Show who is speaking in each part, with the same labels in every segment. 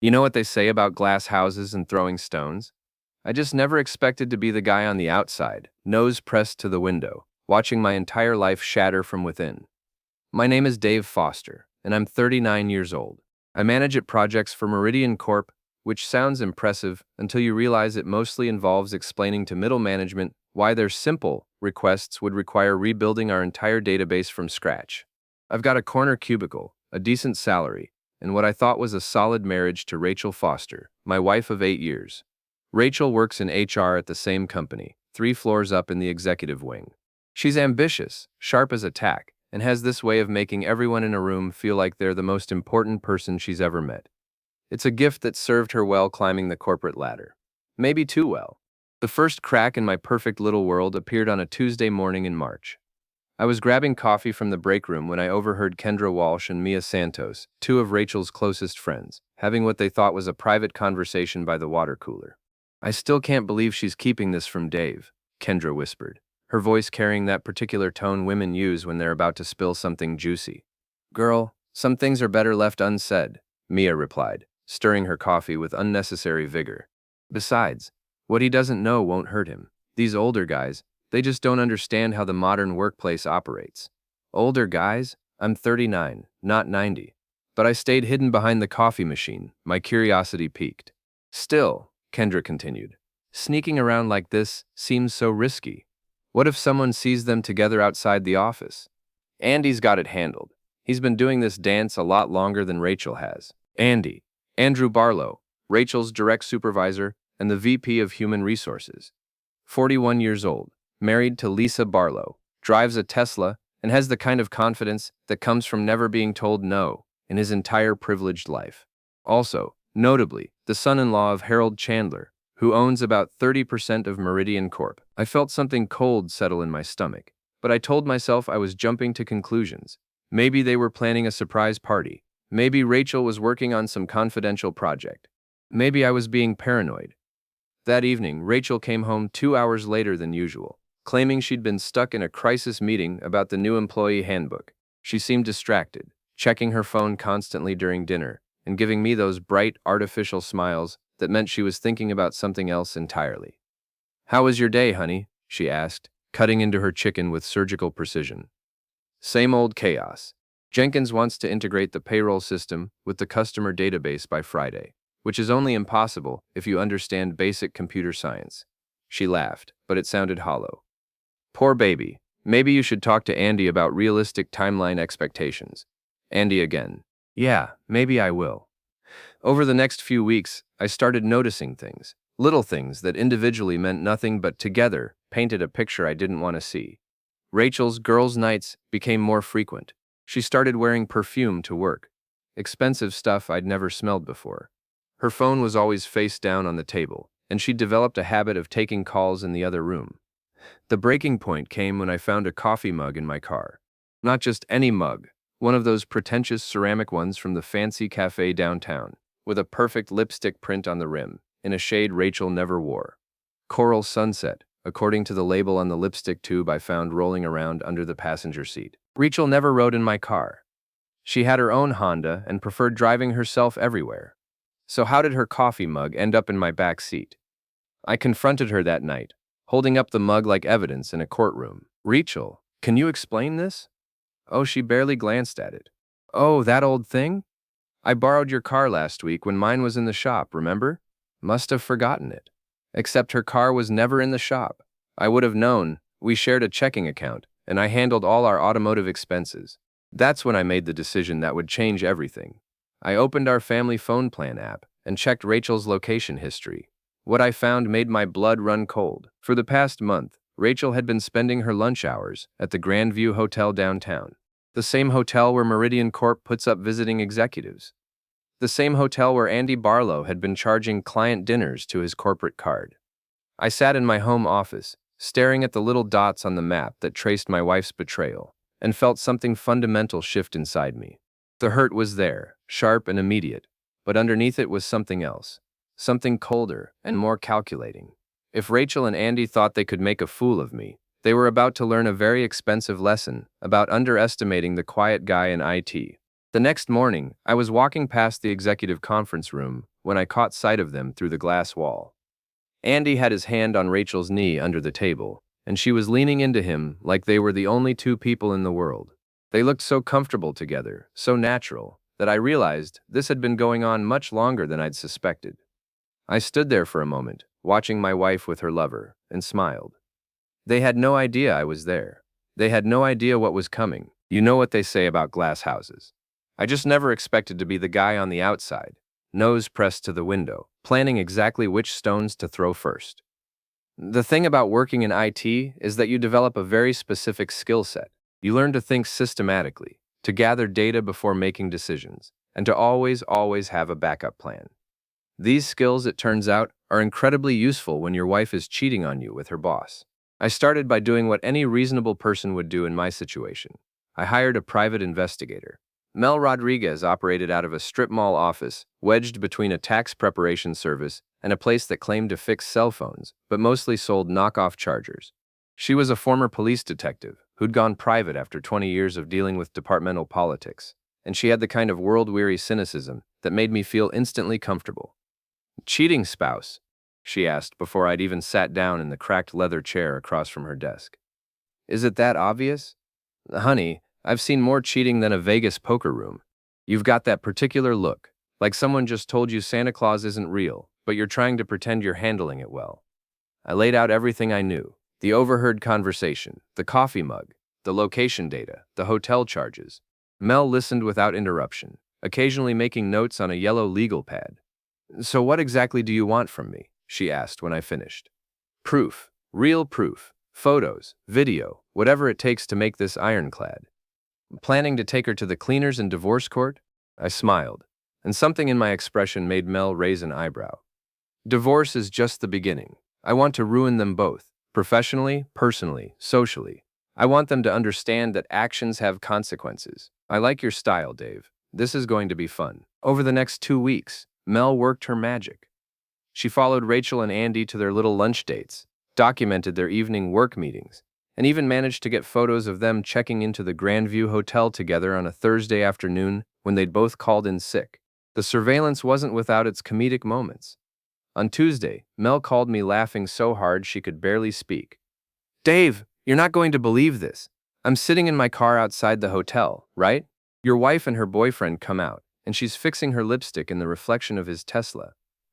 Speaker 1: You know what they say about glass houses and throwing stones? I just never expected to be the guy on the outside, nose pressed to the window, watching my entire life shatter from within. My name is Dave Foster, and I'm 39 years old. I manage at projects for Meridian Corp, which sounds impressive until you realize it mostly involves explaining to middle management why their simple requests would require rebuilding our entire database from scratch. I've got a corner cubicle, a decent salary, and what I thought was a solid marriage to Rachel Foster, my wife of 8 years. Rachel works in HR at the same company, 3 floors up in the executive wing. She's ambitious, sharp as a tack, and has this way of making everyone in a room feel like they're the most important person she's ever met. It's a gift that served her well climbing the corporate ladder. Maybe too well. The first crack in my perfect little world appeared on a Tuesday morning in March. I was grabbing coffee from the break room when I overheard Kendra Walsh and Mia Santos, two of Rachel's closest friends, having what they thought was a private conversation by the water cooler. "I still can't believe she's keeping this from Dave," Kendra whispered, her voice carrying that particular tone women use when they're about to spill something juicy. "Girl, some things are better left unsaid," Mia replied, stirring her coffee with unnecessary vigor. "Besides, what he doesn't know won't hurt him. These older guys, they just don't understand how the modern workplace operates." Older guys? I'm 39, not 90. But I stayed hidden behind the coffee machine, my curiosity piqued. "Still," Kendra continued, "sneaking around like this seems so risky. What if someone sees them together outside the office? Andy's got it handled. He's been doing this dance a lot longer than Rachel has." Andy, Andrew Barlow, Rachel's direct supervisor and the VP of Human Resources. 41 years old, married to Lisa Barlow, drives a Tesla, and has the kind of confidence that comes from never being told no in his entire privileged life. Also, notably, the son-in-law of Harold Chandler, who owns about 30% of Meridian Corp. I felt something cold settle in my stomach, but I told myself I was jumping to conclusions. Maybe they were planning a surprise party. Maybe Rachel was working on some confidential project. Maybe I was being paranoid. That evening, Rachel came home 2 hours later than usual, claiming she'd been stuck in a crisis meeting about the new employee handbook. She seemed distracted, checking her phone constantly during dinner, and giving me those bright, artificial smiles that meant she was thinking about something else entirely. "How was your day, honey?" she asked, cutting into her chicken with surgical precision. "Same old chaos. Jenkins wants to integrate the payroll system with the customer database by Friday, which is only impossible if you understand basic computer science." She laughed, but it sounded hollow. "Poor baby. Maybe you should talk to Andy about realistic timeline expectations." Andy again. "Yeah, maybe I will." Over the next few weeks, I started noticing things, little things that individually meant nothing but together painted a picture I didn't want to see. Rachel's girls' nights became more frequent. She started wearing perfume to work, expensive stuff I'd never smelled before. Her phone was always face down on the table, and she'd developed a habit of taking calls in the other room. The breaking point came when I found a coffee mug in my car. Not just any mug, one of those pretentious ceramic ones from the fancy cafe downtown, with a perfect lipstick print on the rim, in a shade Rachel never wore. Coral Sunset, according to the label on the lipstick tube I found rolling around under the passenger seat. Rachel never rode in my car. She had her own Honda and preferred driving herself everywhere. So how did her coffee mug end up in my back seat? I confronted her that night, holding up the mug like evidence in a courtroom. "Rachel, can you explain this?" Oh, she barely glanced at it. "Oh, that old thing? I borrowed your car last week when mine was in the shop, remember? Must have forgotten it." Except her car was never in the shop. I would have known. We shared a checking account, and I handled all our automotive expenses. That's when I made the decision that would change everything. I opened our family phone plan app and checked Rachel's location history. What I found made my blood run cold. For the past month, Rachel had been spending her lunch hours at the Grandview Hotel downtown, the same hotel where Meridian Corp puts up visiting executives, the same hotel where Andy Barlow had been charging client dinners to his corporate card. I sat in my home office, staring at the little dots on the map that traced my wife's betrayal, and felt something fundamental shift inside me. The hurt was there, sharp and immediate, but underneath it was something else, something colder and more calculating. If Rachel and Andy thought they could make a fool of me, they were about to learn a very expensive lesson about underestimating the quiet guy in IT. The next morning, I was walking past the executive conference room when I caught sight of them through the glass wall. Andy had his hand on Rachel's knee under the table, and she was leaning into him like they were the only two people in the world. They looked so comfortable together, so natural, that I realized this had been going on much longer than I'd suspected. I stood there for a moment, watching my wife with her lover, and smiled. They had no idea I was there. They had no idea what was coming. You know what they say about glass houses. I just never expected to be the guy on the outside, nose pressed to the window, planning exactly which stones to throw first. The thing about working in IT is that you develop a very specific skill set. You learn to think systematically, to gather data before making decisions, and to always have a backup plan. These skills, it turns out, are incredibly useful when your wife is cheating on you with her boss. I started by doing what any reasonable person would do in my situation. I hired a private investigator. Mel Rodriguez operated out of a strip mall office, wedged between a tax preparation service and a place that claimed to fix cell phones, but mostly sold knockoff chargers. She was a former police detective who'd gone private after 20 years of dealing with departmental politics, and she had the kind of world-weary cynicism that made me feel instantly comfortable. "Cheating spouse?" she asked before I'd even sat down in the cracked leather chair across from her desk. "Is it that obvious?" "Honey, I've seen more cheating than a Vegas poker room. You've got that particular look, like someone just told you Santa Claus isn't real, but you're trying to pretend you're handling it well." I laid out everything I knew: the overheard conversation, the coffee mug, the location data, the hotel charges. Mel listened without interruption, occasionally making notes on a yellow legal pad. "So what exactly do you want from me?" she asked when I finished. "Proof. Real proof. Photos, video, whatever it takes to make this ironclad." "Planning to take her to the cleaners in divorce court?" I smiled, and something in my expression made Mel raise an eyebrow. "Divorce is just the beginning. I want to ruin them both, professionally, personally, socially. I want them to understand that actions have consequences." "I like your style, Dave. This is going to be fun." Over the next 2 weeks, Mel worked her magic. She followed Rachel and Andy to their little lunch dates, documented their evening work meetings, and even managed to get photos of them checking into the Grandview Hotel together on a Thursday afternoon when they'd both called in sick. The surveillance wasn't without its comedic moments. On Tuesday, Mel called me laughing so hard she could barely speak. "Dave, you're not going to believe this. I'm sitting in my car outside the hotel, right? Your wife and her boyfriend come out, and she's fixing her lipstick in the reflection of his Tesla.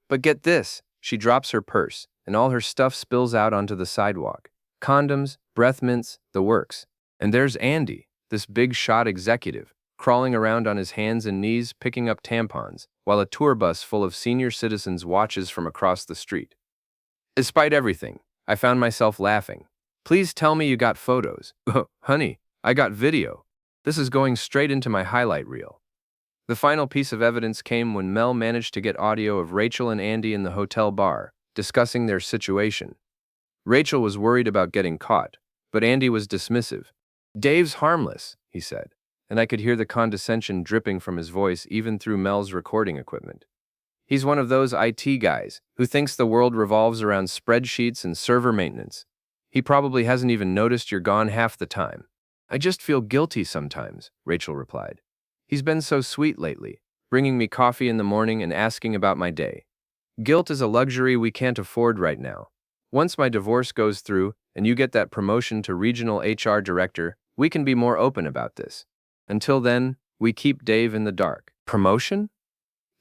Speaker 1: But get this," she drops her purse, and all her stuff spills out onto the sidewalk. Condoms, breath mints, the works. And there's Andy, this big shot executive, crawling around on his hands and knees picking up tampons, while a tour bus full of senior citizens watches from across the street. Despite everything, I found myself laughing. "Please tell me you got photos." "Oh, honey, I got video. This is going straight into my highlight reel." The final piece of evidence came when Mel managed to get audio of Rachel and Andy in the hotel bar, discussing their situation. Rachel was worried about getting caught, but Andy was dismissive. "Dave's harmless," he said, and I could hear the condescension dripping from his voice even through Mel's recording equipment. "He's one of those IT guys who thinks the world revolves around spreadsheets and server maintenance. He probably hasn't even noticed you're gone half the time." "I just feel guilty sometimes," Rachel replied. "He's been so sweet lately, bringing me coffee in the morning and asking about my day. Guilt is a luxury we can't afford right now. Once my divorce goes through and you get that promotion to regional HR director, we can be more open about this. Until then, we keep Dave in the dark." "Promotion?"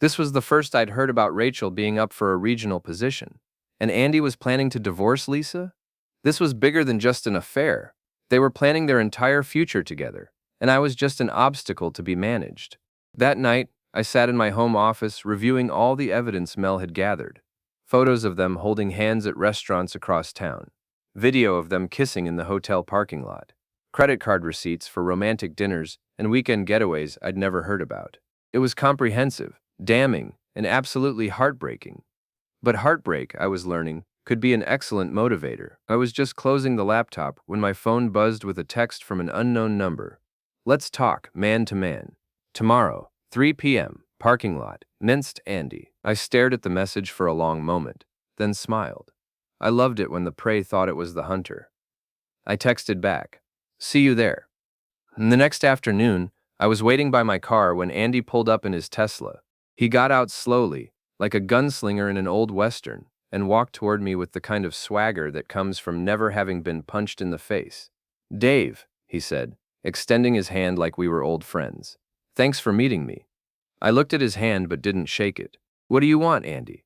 Speaker 1: This was the first I'd heard about Rachel being up for a regional position. And Andy was planning to divorce Lisa? This was bigger than just an affair. They were planning their entire future together, and I was just an obstacle to be managed. That night, I sat in my home office reviewing all the evidence Mel had gathered. Photos of them holding hands at restaurants across town. Video of them kissing in the hotel parking lot. Credit card receipts for romantic dinners and weekend getaways I'd never heard about. It was comprehensive, damning, and absolutely heartbreaking. But heartbreak, I was learning, could be an excellent motivator. I was just closing the laptop when my phone buzzed with a text from an unknown number. "Let's talk, man to man. Tomorrow, 3 p.m., parking lot, Minced Andy." I stared at the message for a long moment, then smiled. I loved it when the prey thought it was the hunter. I texted back, "See you there." And the next afternoon, I was waiting by my car when Andy pulled up in his Tesla. He got out slowly, like a gunslinger in an old western, and walked toward me with the kind of swagger that comes from never having been punched in the face. "Dave," he said, extending his hand like we were old friends. "Thanks for meeting me." I looked at his hand but didn't shake it. "What do you want, Andy?"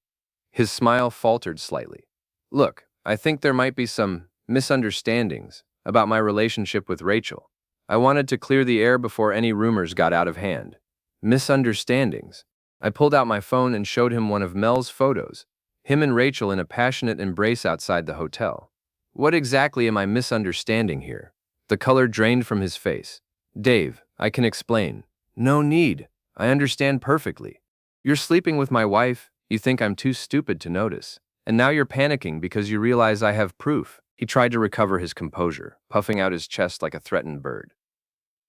Speaker 1: His smile faltered slightly. "Look, I think there might be some misunderstandings about my relationship with Rachel. I wanted to clear the air before any rumors got out of hand." Misunderstandings? I pulled out my phone and showed him one of Mel's photos, him and Rachel in a passionate embrace outside the hotel. "What exactly am I misunderstanding here?" The color drained from his face. "Dave, I can explain." "No need. I understand perfectly. You're sleeping with my wife, you think I'm too stupid to notice, and now you're panicking because you realize I have proof." He tried to recover his composure, puffing out his chest like a threatened bird.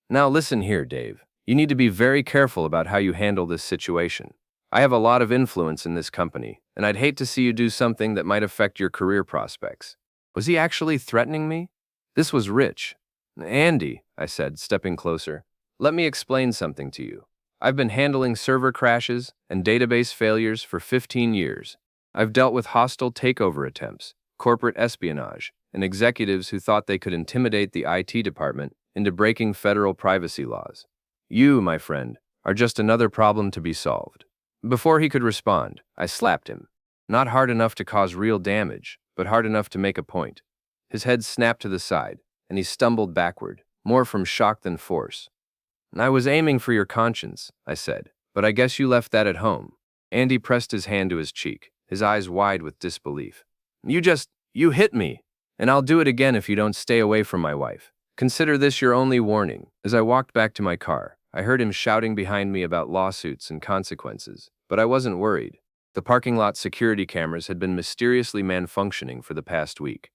Speaker 1: "Now listen here, Dave. You need to be very careful about how you handle this situation. I have a lot of influence in this company, and I'd hate to see you do something that might affect your career prospects." Was he actually threatening me? This was rich. "Andy," I said, stepping closer, "let me explain something to you. I've been handling server crashes and database failures for 15 years. I've dealt with hostile takeover attempts, corporate espionage, and executives who thought they could intimidate the IT department into breaking federal privacy laws. You, my friend, are just another problem to be solved." Before he could respond, I slapped him. Not hard enough to cause real damage, but hard enough to make a point. His head snapped to the side, and he stumbled backward, more from shock than force. "I was aiming for your conscience," I said, "but I guess you left that at home." Andy pressed his hand to his cheek, his eyes wide with disbelief. You hit me, and I'll do it again if you don't stay away from my wife. Consider this your only warning." As I walked back to my car, I heard him shouting behind me about lawsuits and consequences, but I wasn't worried. The parking lot security cameras had been mysteriously malfunctioning for the past week.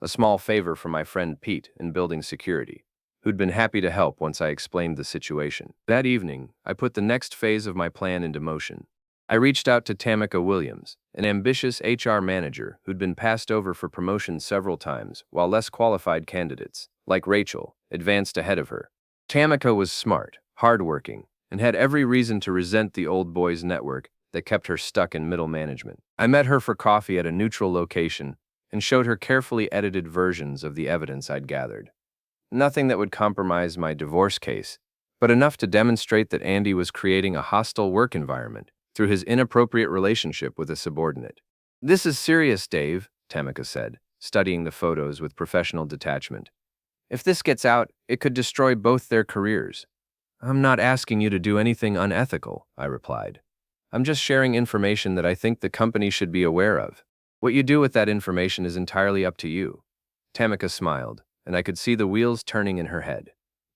Speaker 1: A small favor from my friend Pete in building security, who'd been happy to help once I explained the situation. That evening, I put the next phase of my plan into motion. I reached out to Tamika Williams, an ambitious HR manager who'd been passed over for promotion several times, while less qualified candidates, like Rachel, advanced ahead of her. Tamika was smart, hardworking, and had every reason to resent the old boys network that kept her stuck in middle management. I met her for coffee at a neutral location and showed her carefully edited versions of the evidence I'd gathered. Nothing that would compromise my divorce case, but enough to demonstrate that Andy was creating a hostile work environment through his inappropriate relationship with a subordinate. "This is serious, Dave," Tamika said, studying the photos with professional detachment. "If this gets out, it could destroy both their careers." "I'm not asking you to do anything unethical," I replied. "I'm just sharing information that I think the company should be aware of. What you do with that information is entirely up to you." Tamika smiled, and I could see the wheels turning in her head.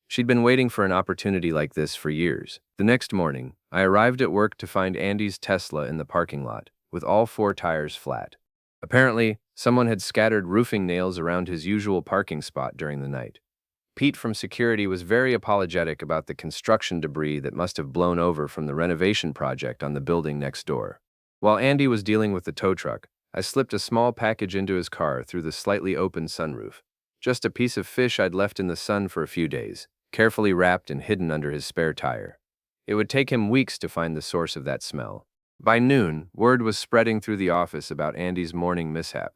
Speaker 1: She'd been waiting for an opportunity like this for years. The next morning, I arrived at work to find Andy's Tesla in the parking lot, with all 4 tires flat. Apparently, someone had scattered roofing nails around his usual parking spot during the night. Pete from security was very apologetic about the construction debris that must have blown over from the renovation project on the building next door. While Andy was dealing with the tow truck, I slipped a small package into his car through the slightly open sunroof. Just a piece of fish I'd left in the sun for a few days, carefully wrapped and hidden under his spare tire. It would take him weeks to find the source of that smell. By noon, word was spreading through the office about Andy's morning mishap.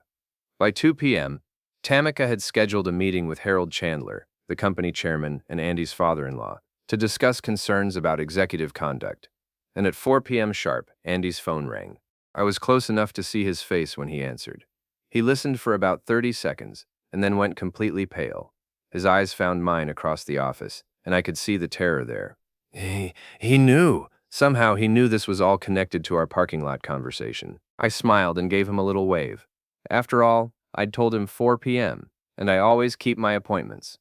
Speaker 1: By 2 p.m., Tamika had scheduled a meeting with Harold Chandler, the company chairman and Andy's father-in-law, to discuss concerns about executive conduct. And at 4 p.m. sharp, Andy's phone rang. I was close enough to see his face when he answered. He listened for about 30 seconds, and then went completely pale. His eyes found mine across the office, and I could see the terror there. He knew. Somehow he knew this was all connected to our parking lot conversation. I smiled and gave him a little wave. After all, I'd told him 4 p.m., and I always keep my appointments.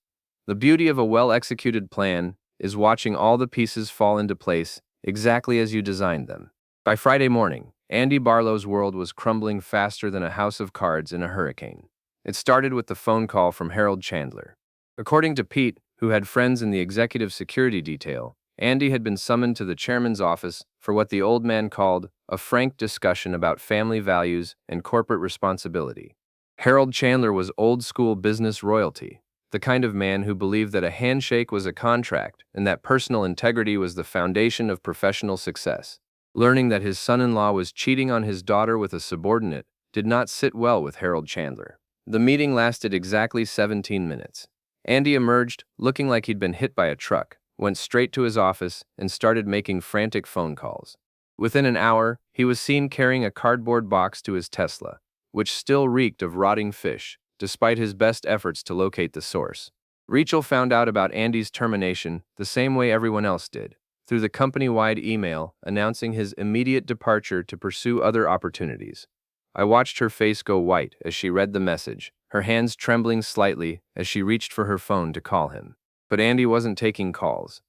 Speaker 1: The beauty of a well-executed plan is watching all the pieces fall into place exactly as you designed them. By Friday morning, Andy Barlow's world was crumbling faster than a house of cards in a hurricane. It started with the phone call from Harold Chandler. According to Pete, who had friends in the executive security detail, Andy had been summoned to the chairman's office for what the old man called a frank discussion about family values and corporate responsibility. Harold Chandler was old-school business royalty, the kind of man who believed that a handshake was a contract and that personal integrity was the foundation of professional success. Learning that his son-in-law was cheating on his daughter with a subordinate did not sit well with Harold Chandler. The meeting lasted exactly 17 minutes. Andy emerged, looking like he'd been hit by a truck, went straight to his office, and started making frantic phone calls. Within an hour, he was seen carrying a cardboard box to his Tesla, which still reeked of rotting fish, despite his best efforts to locate the source. Rachel found out about Andy's termination the same way everyone else did, through the company-wide email announcing his immediate departure to pursue other opportunities. I watched her face go white as she read the message, her hands trembling slightly as she reached for her phone to call him. But Andy wasn't taking calls.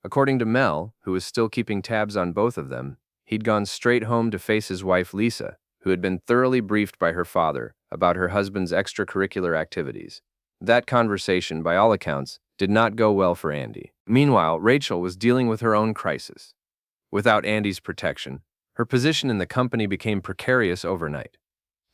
Speaker 1: According to Mel, who was still keeping tabs on both of them, he'd gone straight home to face his wife Lisa, who had been thoroughly briefed by her father about her husband's extracurricular activities. That conversation, by all accounts, did not go well for Andy. Meanwhile, Rachel was dealing with her own crisis. Without Andy's protection, her position in the company became precarious overnight.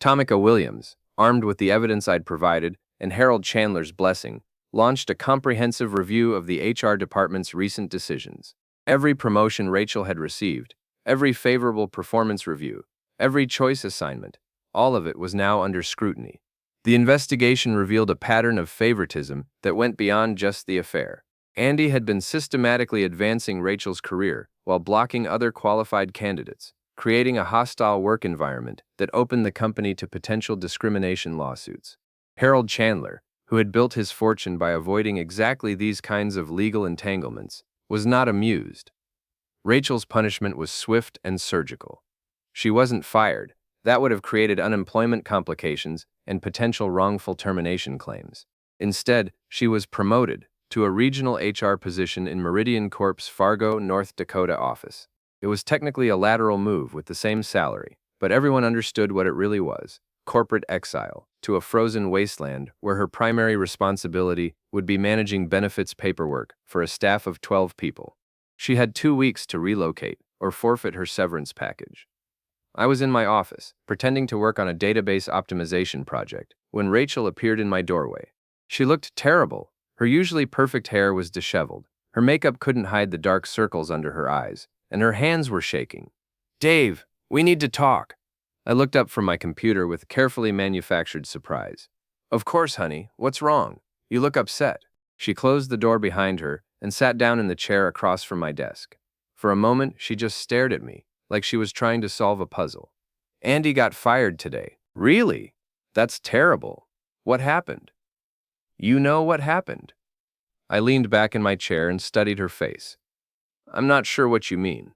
Speaker 1: Tomika Williams, armed with the evidence I'd provided and Harold Chandler's blessing, launched a comprehensive review of the HR department's recent decisions. Every promotion Rachel had received, every favorable performance review, every choice assignment, all of it was now under scrutiny. The investigation revealed a pattern of favoritism that went beyond just the affair. Andy had been systematically advancing Rachel's career while blocking other qualified candidates, creating a hostile work environment that opened the company to potential discrimination lawsuits. Harold Chandler, who had built his fortune by avoiding exactly these kinds of legal entanglements, was not amused. Rachel's punishment was swift and surgical. She wasn't fired. That would have created unemployment complications and potential wrongful termination claims. Instead, she was promoted to a regional HR position in Meridian Corp's Fargo, North Dakota office. It was technically a lateral move with the same salary, but everyone understood what it really was: corporate exile to a frozen wasteland where her primary responsibility would be managing benefits paperwork for a staff of 12 people. She had 2 weeks to relocate or forfeit her severance package. I was in my office, pretending to work on a database optimization project, when Rachel appeared in my doorway. She looked terrible. Her usually perfect hair was disheveled. Her makeup couldn't hide the dark circles under her eyes, and her hands were shaking. "Dave, we need to talk." I looked up from my computer with carefully manufactured surprise. "Of course, honey. What's wrong? You look upset." She closed the door behind her and sat down in the chair across from my desk. For a moment, she just stared at me, like she was trying to solve a puzzle. "Andy got fired today." "Really? That's terrible. What happened?" "You know what happened." I leaned back in my chair and studied her face. "I'm not sure what you mean."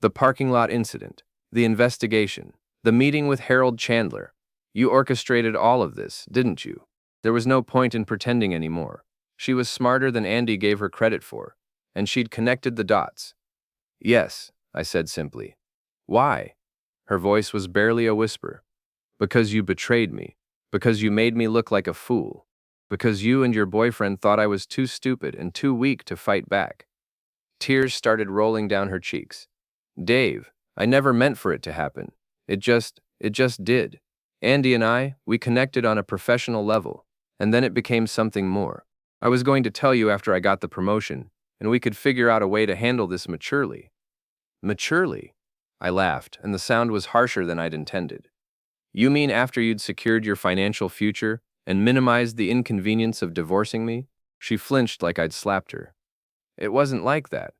Speaker 1: "The parking lot incident, the investigation, the meeting with Harold Chandler. You orchestrated all of this, didn't you?" There was no point in pretending anymore. She was smarter than Andy gave her credit for, and she'd connected the dots. "Yes," I said simply. "Why?" Her voice was barely a whisper. "Because you betrayed me. Because you made me look like a fool. Because you and your boyfriend thought I was too stupid and too weak to fight back." Tears started rolling down her cheeks. "Dave, I never meant for it to happen. It just did. Andy and I, we connected on a professional level, and then it became something more. I was going to tell you after I got the promotion, and we could figure out a way to handle this maturely." "Maturely?" I laughed, and the sound was harsher than I'd intended. "You mean after you'd secured your financial future and minimized the inconvenience of divorcing me?" She flinched like I'd slapped her. "It wasn't like that.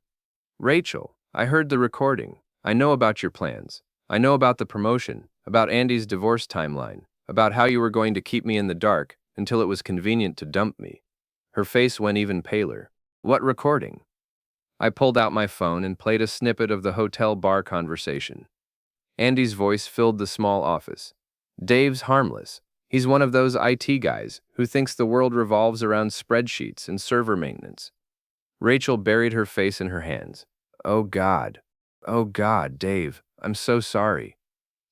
Speaker 1: Rachel, I heard the recording. I know about your plans. I know about the promotion, about Andy's divorce timeline, about how you were going to keep me in the dark until it was convenient to dump me." Her face went even paler. "What recording?" I pulled out my phone and played a snippet of the hotel bar conversation. Andy's voice filled the small office. "Dave's harmless. He's one of those IT guys who thinks the world revolves around spreadsheets and server maintenance." Rachel buried her face in her hands. "Oh God. Oh God, Dave, I'm so sorry."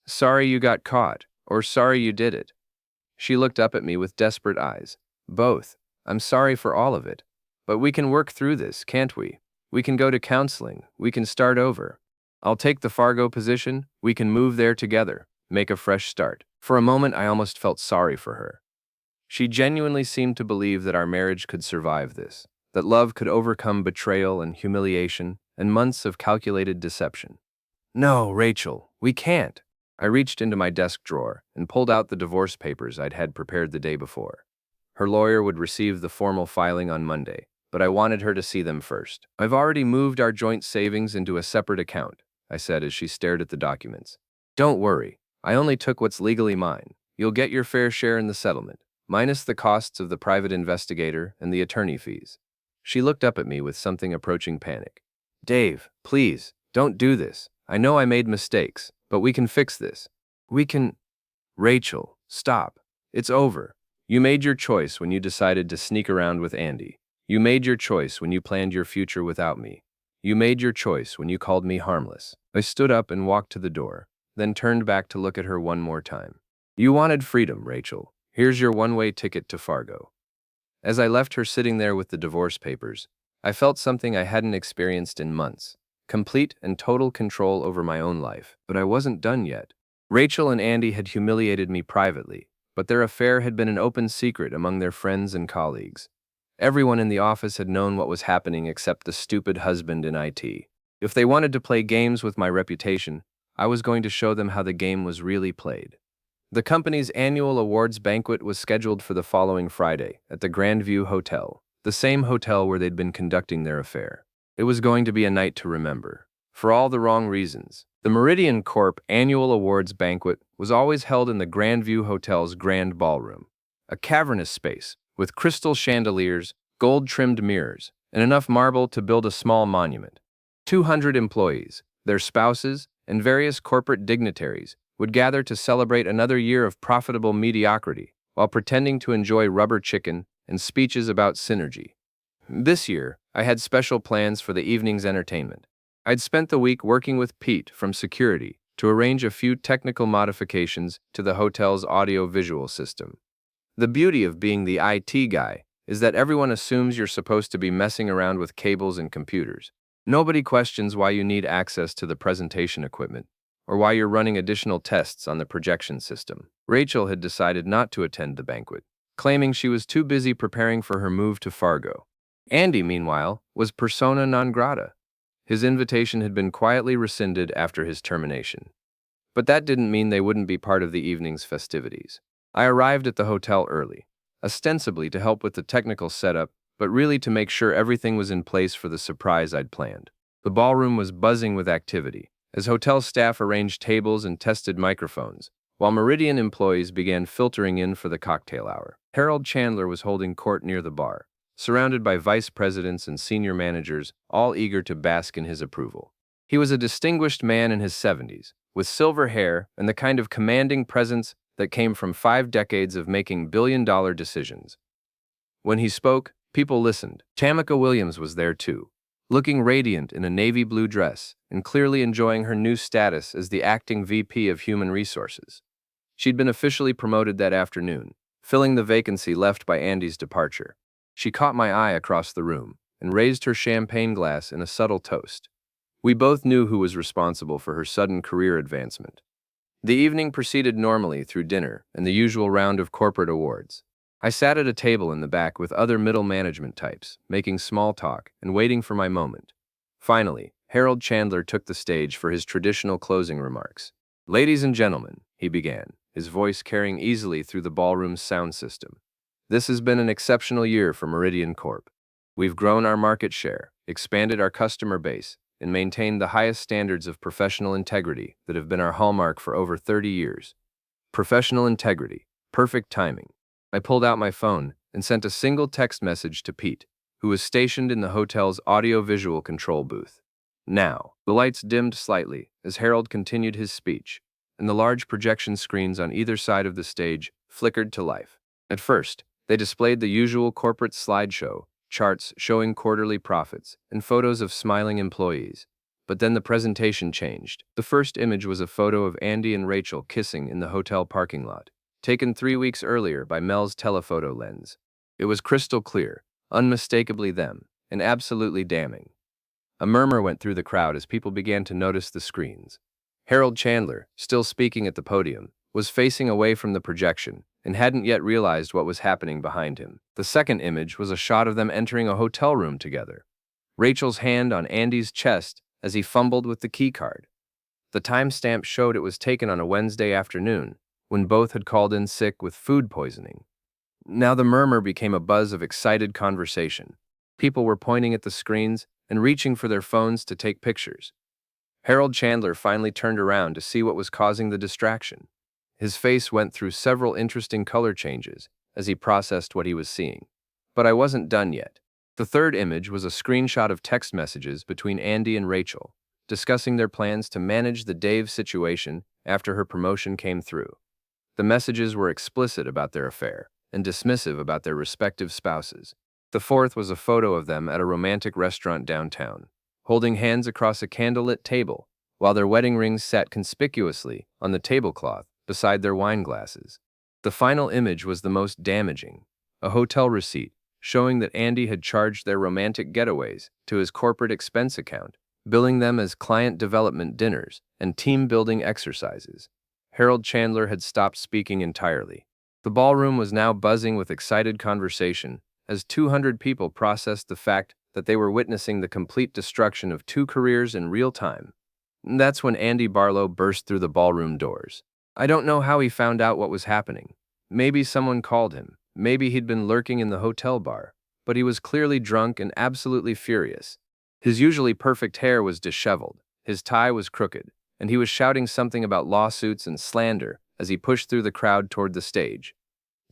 Speaker 1: "Sorry you got caught, or sorry you did it?" She looked up at me with desperate eyes. "Both. I'm sorry for all of it. But we can work through this, can't we? We can go to counseling. We can start over. I'll take the Fargo position. We can move there together, make a fresh start." For a moment, I almost felt sorry for her. She genuinely seemed to believe that our marriage could survive this, that love could overcome betrayal and humiliation and months of calculated deception. No, Rachel, we can't. I reached into my desk drawer and pulled out the divorce papers I'd had prepared the day before. Her lawyer would receive the formal filing on Monday, but I wanted her to see them first. I've already moved our joint savings into a separate account, I said as she stared at the documents. Don't worry, I only took what's legally mine. You'll get your fair share in the settlement, minus the costs of the private investigator and the attorney fees. She looked up at me with something approaching panic. Dave, please, don't do this. I know I made mistakes, but we can fix this. We can… Rachel, stop. It's over. You made your choice when you decided to sneak around with Andy. You made your choice when you planned your future without me. You made your choice when you called me harmless. I stood up and walked to the door, then turned back to look at her one more time. You wanted freedom, Rachel. Here's your one-way ticket to Fargo. As I left her sitting there with the divorce papers, I felt something I hadn't experienced in months. Complete and total control over my own life. But I wasn't done yet. Rachel and Andy had humiliated me privately, but their affair had been an open secret among their friends and colleagues. Everyone in the office had known what was happening except the stupid husband in IT. If they wanted to play games with my reputation, I was going to show them how the game was really played. The company's annual awards banquet was scheduled for the following Friday at the Grandview Hotel, the same hotel where they'd been conducting their affair. It was going to be a night to remember, for all the wrong reasons. The Meridian Corp annual awards banquet was always held in the Grandview Hotel's Grand Ballroom, a cavernous space with crystal chandeliers, gold-trimmed mirrors, and enough marble to build a small monument. 200 employees, their spouses, and various corporate dignitaries would gather to celebrate another year of profitable mediocrity while pretending to enjoy rubber chicken and speeches about synergy. This year, I had special plans for the evening's entertainment. I'd spent the week working with Pete from security to arrange a few technical modifications to the hotel's audio-visual system. The beauty of being the IT guy is that everyone assumes you're supposed to be messing around with cables and computers. Nobody questions why you need access to the presentation equipment or why you're running additional tests on the projection system. Rachel had decided not to attend the banquet, claiming she was too busy preparing for her move to Fargo. Andy, meanwhile, was persona non grata. His invitation had been quietly rescinded after his termination. But that didn't mean they wouldn't be part of the evening's festivities. I arrived at the hotel early, ostensibly to help with the technical setup, but really to make sure everything was in place for the surprise I'd planned. The ballroom was buzzing with activity, as hotel staff arranged tables and tested microphones, while Meridian employees began filtering in for the cocktail hour. Harold Chandler was holding court near the bar, surrounded by vice presidents and senior managers, all eager to bask in his approval. He was a distinguished man in his 70s, with silver hair and the kind of commanding presence that came from 5 decades of making billion-dollar decisions. When he spoke, people listened. Tamika Williams was there too, looking radiant in a navy blue dress and clearly enjoying her new status as the acting VP of Human Resources. She'd been officially promoted that afternoon, filling the vacancy left by Andy's departure. She caught my eye across the room and raised her champagne glass in a subtle toast. We both knew who was responsible for her sudden career advancement. The evening proceeded normally through dinner and the usual round of corporate awards. I sat at a table in the back with other middle management types, making small talk and waiting for my moment. Finally, Harold Chandler took the stage for his traditional closing remarks. "Ladies and gentlemen," he began, his voice carrying easily through the ballroom's sound system. "This has been an exceptional year for Meridian Corp. We've grown our market share, expanded our customer base, and maintained the highest standards of professional integrity that have been our hallmark for over 30 years. Professional integrity, perfect timing." I pulled out my phone and sent a single text message to Pete, who was stationed in the hotel's audio-visual control booth. Now, the lights dimmed slightly as Harold continued his speech, and the large projection screens on either side of the stage flickered to life. At first, they displayed the usual corporate slideshow, charts showing quarterly profits, and photos of smiling employees. But then the presentation changed. The first image was a photo of Andy and Rachel kissing in the hotel parking lot, taken 3 weeks earlier by Mel's telephoto lens. It was crystal clear, unmistakably them, and absolutely damning. A murmur went through the crowd as people began to notice the screens. Harold Chandler, still speaking at the podium, was facing away from the projection, and hadn't yet realized what was happening behind him. The second image was a shot of them entering a hotel room together, Rachel's hand on Andy's chest as he fumbled with the keycard. The timestamp showed it was taken on a Wednesday afternoon, when both had called in sick with food poisoning. Now the murmur became a buzz of excited conversation. People were pointing at the screens and reaching for their phones to take pictures. Harold Chandler finally turned around to see what was causing the distraction. His face went through several interesting color changes as he processed what he was seeing. But I wasn't done yet. The third image was a screenshot of text messages between Andy and Rachel, discussing their plans to manage the Dave situation after her promotion came through. The messages were explicit about their affair and dismissive about their respective spouses. The fourth was a photo of them at a romantic restaurant downtown, holding hands across a candlelit table, while their wedding rings sat conspicuously on the tablecloth beside their wine glasses. The final image was the most damaging, a hotel receipt showing that Andy had charged their romantic getaways to his corporate expense account, billing them as client development dinners and team-building exercises. Harold Chandler had stopped speaking entirely. The ballroom was now buzzing with excited conversation as 200 people processed the fact that they were witnessing the complete destruction of two careers in real time. That's when Andy Barlow burst through the ballroom doors. I don't know how he found out what was happening. Maybe someone called him. Maybe he'd been lurking in the hotel bar. But he was clearly drunk and absolutely furious. His usually perfect hair was disheveled, his tie was crooked, and he was shouting something about lawsuits and slander as he pushed through the crowd toward the stage.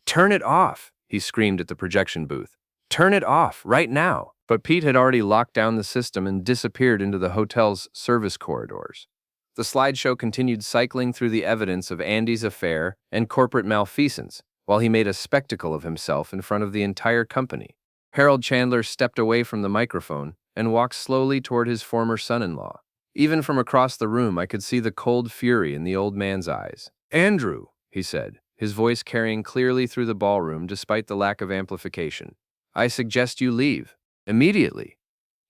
Speaker 1: "Turn it off!" he screamed at the projection booth. "Turn it off, right now!" But Pete had already locked down the system and disappeared into the hotel's service corridors. The slideshow continued cycling through the evidence of Andy's affair and corporate malfeasance, while he made a spectacle of himself in front of the entire company. Harold Chandler stepped away from the microphone and walked slowly toward his former son-in-law. Even from across the room, I could see the cold fury in the old man's eyes. "Andrew," he said, his voice carrying clearly through the ballroom despite the lack of amplification, "I suggest you leave. Immediately."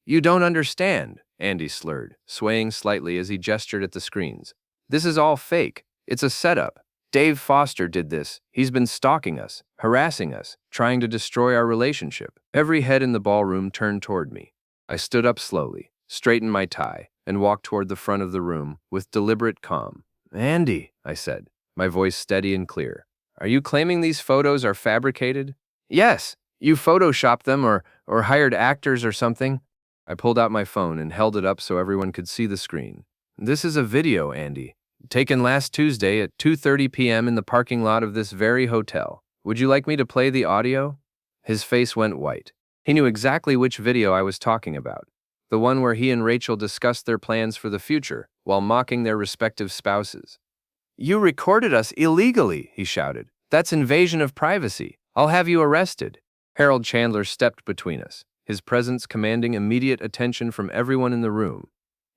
Speaker 1: "You don't understand," Andy slurred, swaying slightly as he gestured at the screens. "This is all fake. It's a setup. Dave Foster did this. He's been stalking us, harassing us, trying to destroy our relationship." Every head in the ballroom turned toward me. I stood up slowly, straightened my tie, and walked toward the front of the room with deliberate calm. "Andy," I said, my voice steady and clear, "are you claiming these photos are fabricated?" "Yes. You photoshopped them or hired actors or something." I pulled out my phone and held it up so everyone could see the screen. "This is a video, Andy, taken last Tuesday at 2:30 p.m. in the parking lot of this very hotel. Would you like me to play the audio?" His face went white. He knew exactly which video I was talking about. The one where he and Rachel discussed their plans for the future while mocking their respective spouses. "You recorded us illegally," he shouted. "That's invasion of privacy. I'll have you arrested." Harold Chandler stepped between us, his presence commanding immediate attention from everyone in the room.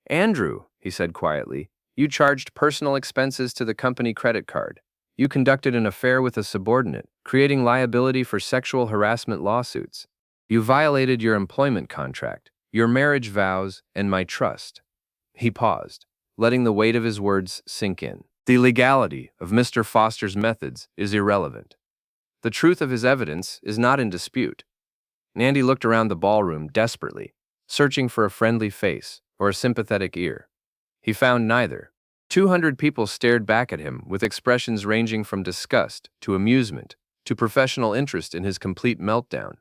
Speaker 1: "Andrew," he said quietly, "you charged personal expenses to the company credit card. You conducted an affair with a subordinate, creating liability for sexual harassment lawsuits. You violated your employment contract, your marriage vows, and my trust." He paused, letting the weight of his words sink in. The legality of Mr. Foster's methods is irrelevant. The truth of his evidence is not in dispute. Andy looked around the ballroom desperately, searching for a friendly face or a sympathetic ear. He found neither. 200 people stared back at him with expressions ranging from disgust to amusement to professional interest in his complete meltdown.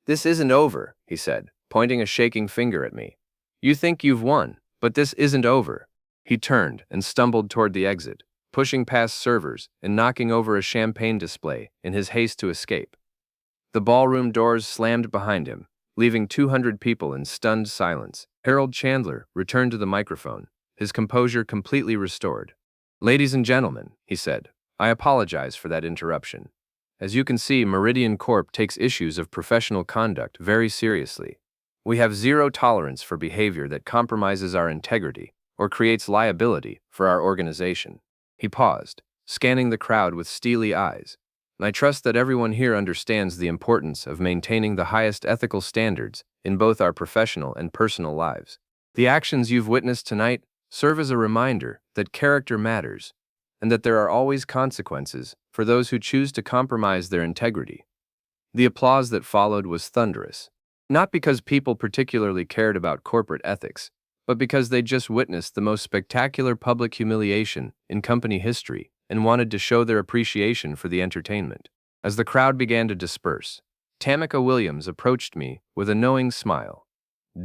Speaker 1: "This isn't over," he said, pointing a shaking finger at me. "You think you've won, but this isn't over." He turned and stumbled toward the exit, pushing past servers and knocking over a champagne display in his haste to escape. The ballroom doors slammed behind him, leaving 200 people in stunned silence. Harold Chandler returned to the microphone, his composure completely restored. "Ladies and gentlemen," he said, "I apologize for that interruption. As you can see, Meridian Corp takes issues of professional conduct very seriously. We have zero tolerance for behavior that compromises our integrity or creates liability for our organization." He paused, scanning the crowd with steely eyes. "I trust that everyone here understands the importance of maintaining the highest ethical standards in both our professional and personal lives. The actions you've witnessed tonight serve as a reminder that character matters, and that there are always consequences for those who choose to compromise their integrity. The applause that followed was thunderous, not because people particularly cared about corporate ethics, but because they just witnessed the most spectacular public humiliation in company history and wanted to show their appreciation for the entertainment. As the crowd began to disperse, Tamika Williams approached me with a knowing smile.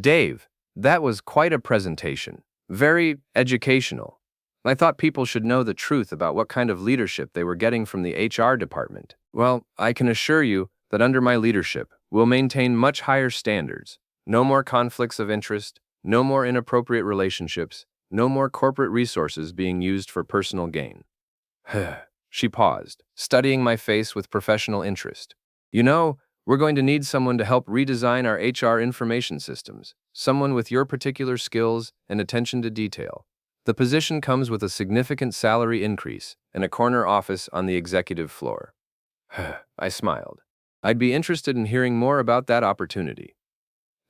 Speaker 1: "Dave, that was quite a presentation. Very educational. I thought people should know the truth about what kind of leadership they were getting from the HR department. Well, I can assure you that under my leadership, we'll maintain much higher standards. No more conflicts of interest, no more inappropriate relationships, no more corporate resources being used for personal gain." She paused, studying my face with professional interest. "You know, we're going to need someone to help redesign our HR information systems, someone with your particular skills and attention to detail. The position comes with a significant salary increase and a corner office on the executive floor." I smiled. I'd be interested in hearing more about that opportunity.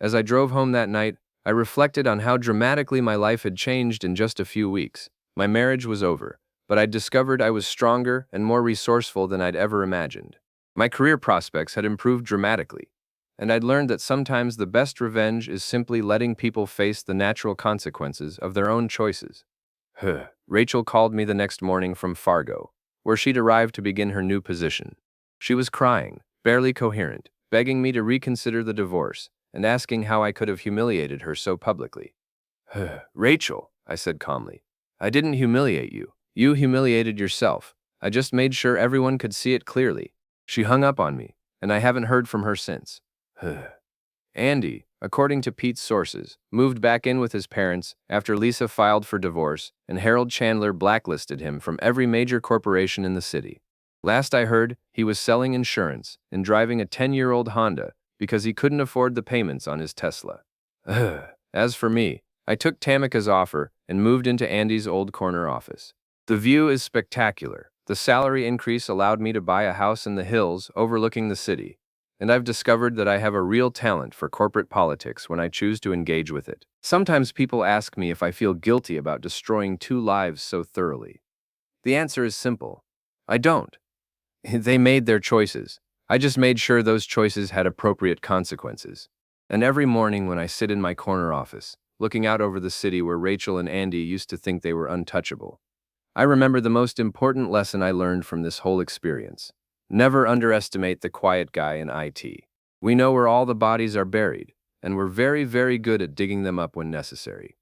Speaker 1: As I drove home that night, I reflected on how dramatically my life had changed in just a few weeks. My marriage was over, but I'd discovered I was stronger and more resourceful than I'd ever imagined. My career prospects had improved dramatically, and I'd learned that sometimes the best revenge is simply letting people face the natural consequences of their own choices. Rachel called me the next morning from Fargo, where she'd arrived to begin her new position. She was crying, barely coherent, begging me to reconsider the divorce and asking how I could have humiliated her so publicly. "Rachel," I said calmly, "I didn't humiliate you. You humiliated yourself. I just made sure everyone could see it clearly." She hung up on me, and I haven't heard from her since. Andy, according to Pete's sources, moved back in with his parents after Lisa filed for divorce, and Harold Chandler blacklisted him from every major corporation in the city. Last I heard, he was selling insurance and driving a 10-year-old Honda because he couldn't afford the payments on his Tesla. As for me, I took Tamika's offer and moved into Andy's old corner office. The view is spectacular. The salary increase allowed me to buy a house in the hills overlooking the city, and I've discovered that I have a real talent for corporate politics when I choose to engage with it. Sometimes people ask me if I feel guilty about destroying 2 lives so thoroughly. The answer is simple. I don't. They made their choices. I just made sure those choices had appropriate consequences. And every morning when I sit in my corner office, looking out over the city where Rachel and Andy used to think they were untouchable, I remember the most important lesson I learned from this whole experience. Never underestimate the quiet guy in IT. We know where all the bodies are buried, and we're very, very good at digging them up when necessary.